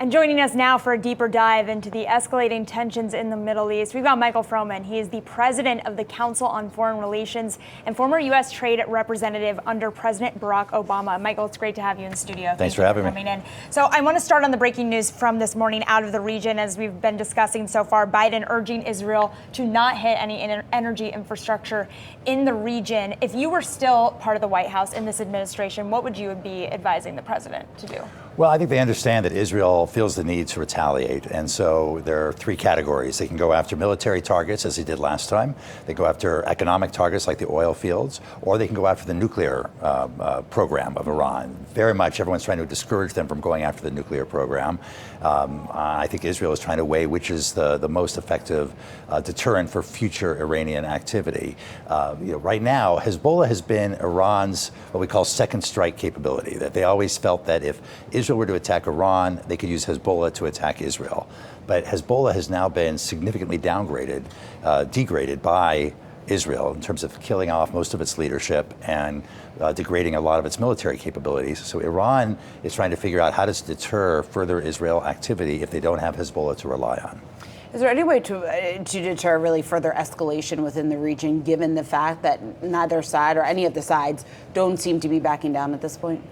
And joining us now for a deeper dive into the escalating tensions in the Middle East, we've got Michael Froman. He is the president of the Council on Foreign Relations and former U.S. trade representative under President Barack Obama. Michael, it's great to have you in the studio. Thanks for having me. In. So I want to start on the breaking news from this morning out of the region. As we've been discussing so far, Biden urging Israel to not hit any energy infrastructure in the region. If you were still part of the White House in this administration, what would you be advising the president to do? Well, I think they understand that Israel feels the need to retaliate. And so there are three categories. They can go after military targets, as they did last time. They go after economic targets like the oil fields, or they can go after the nuclear program of Iran. Very much everyone's trying to discourage them from going after the nuclear program. I think Israel is trying to weigh which is the most effective deterrent for future Iranian activity. Right now, Hezbollah has been Iran's what we call second strike capability, that they always felt that if Israel were to attack Iran, they could use Hezbollah to attack Israel. But Hezbollah has now been significantly degraded by Israel in terms of killing off most of its leadership and degrading a lot of its military capabilities. So Iran is trying to figure out how to deter further Israel activity if they don't have Hezbollah to rely on. Is there any way to deter really further escalation within the region, given the fact that neither side or any of the sides don't seem to be backing down at this point?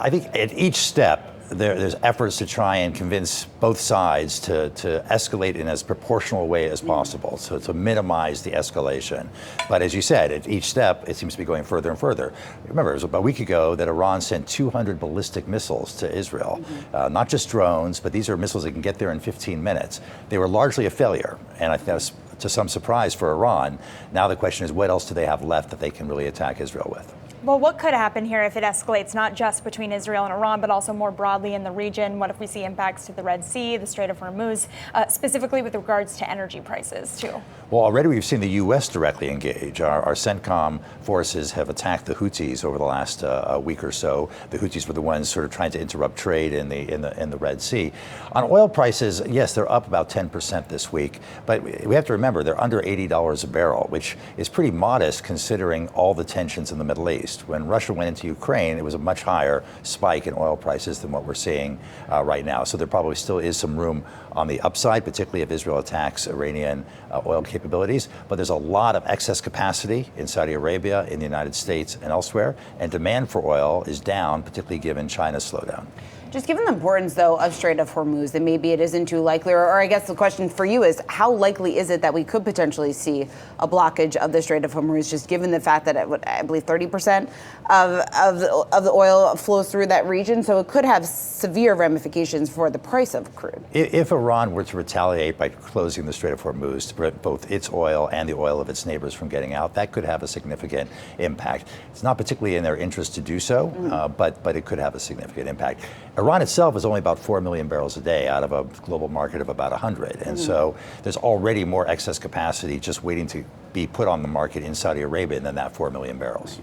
I think at each step, there's efforts to try and convince both sides to escalate in as proportional a way as possible, so to minimize the escalation. But as you said, at each step, it seems to be going further and further. Remember, it was about a week ago that Iran sent 200 ballistic missiles to Israel. Not just drones, but these are missiles that can get there in 15 minutes. They were largely a failure, and I think that was to some surprise for Iran. Now the question is, what else do they have left that they can really attack Israel with? Well, what could happen here if it escalates not just between Israel and Iran, but also more broadly in the region? What if we see impacts to the Red Sea, the Strait of Hormuz, specifically with regards to energy prices, too? Well, already we've seen the U.S. directly engage. Our CENTCOM forces have attacked the Houthis over the last week or so. The Houthis were the ones sort of trying to interrupt trade in the Red Sea. On oil prices, yes, they're up about 10% this week, but we have to remember they're under $80 a barrel, which is pretty modest considering all the tensions in the Middle East. When Russia went into Ukraine, it was a much higher spike in oil prices than what we're seeing right now. So there probably still is some room on the upside, particularly if Israel attacks Iranian oil capabilities. But there's a lot of excess capacity in Saudi Arabia, in the United States, and elsewhere. And demand for oil is down, particularly given China's slowdown. Just given the importance, though, of Strait of Hormuz, that maybe it isn't too likely, or I guess the question for you is, how likely is it that we could potentially see a blockage of the Strait of Hormuz, just given the fact that I believe 30% of the oil flows through that region, so it could have severe ramifications for the price of crude? If Iran were to retaliate by closing the Strait of Hormuz to prevent both its oil and the oil of its neighbors from getting out, that could have a significant impact. It's not particularly in their interest to do so, but it could have a significant impact. Iran itself is only about 4 million barrels a day out of a global market of about 100. And so there's already more excess capacity just waiting to be put on the market in Saudi Arabia than that 4 million barrels.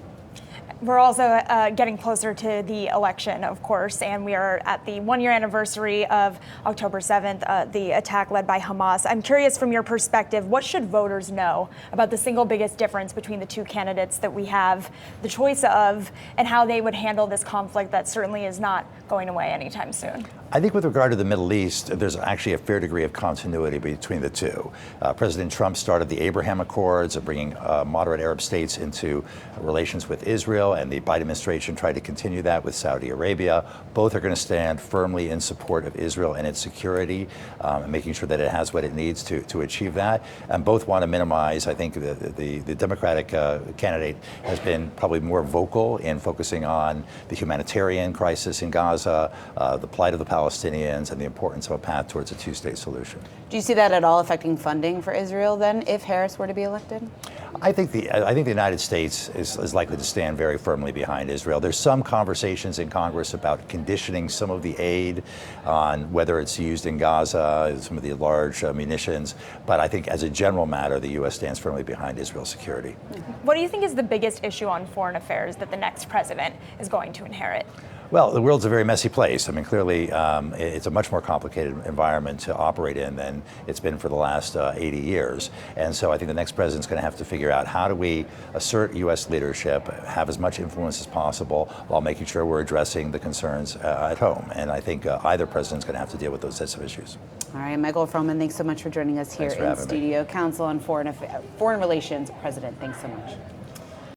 We're also getting closer to the election, of course, and we are at the one-year anniversary of October 7th, the attack led by Hamas. I'm curious, from your perspective, what should voters know about the single biggest difference between the two candidates that we have the choice of, and how they would handle this conflict that certainly is not going away anytime soon? I think with regard to the Middle East, there's actually a fair degree of continuity between the two. President Trump started the Abraham Accords of bringing moderate Arab states into relations with Israel, and the Biden administration tried to continue that with Saudi Arabia. Both are going to stand firmly in support of Israel and its security, and making sure that it has what it needs to achieve that. And both want to minimize, I think the Democratic candidate has been probably more vocal in focusing on the humanitarian crisis in Gaza, the plight of the Palestinians, and the importance of a path towards a two-state solution. Do you see that at all affecting funding for Israel then, if Harris were to be elected? I think the United States is likely to stand very firmly behind Israel. There's some conversations in Congress about conditioning some of the aid on whether it's used in Gaza, some of the large munitions. But I think as a general matter, the U.S. stands firmly behind Israel's security. What do you think is the biggest issue on foreign affairs that the next president is going to inherit? Well, the world's a very messy place. I mean, clearly, it's a much more complicated environment to operate in than it's been for the last 80 years. And so I think the next president's going to have to figure out how do we assert U.S. leadership, have as much influence as possible, while making sure we're addressing the concerns at home. And I think either president's going to have to deal with those sets of issues. All right, Michael Froman, thanks so much for joining us here in studio. Council on Foreign Relations President, thanks so much.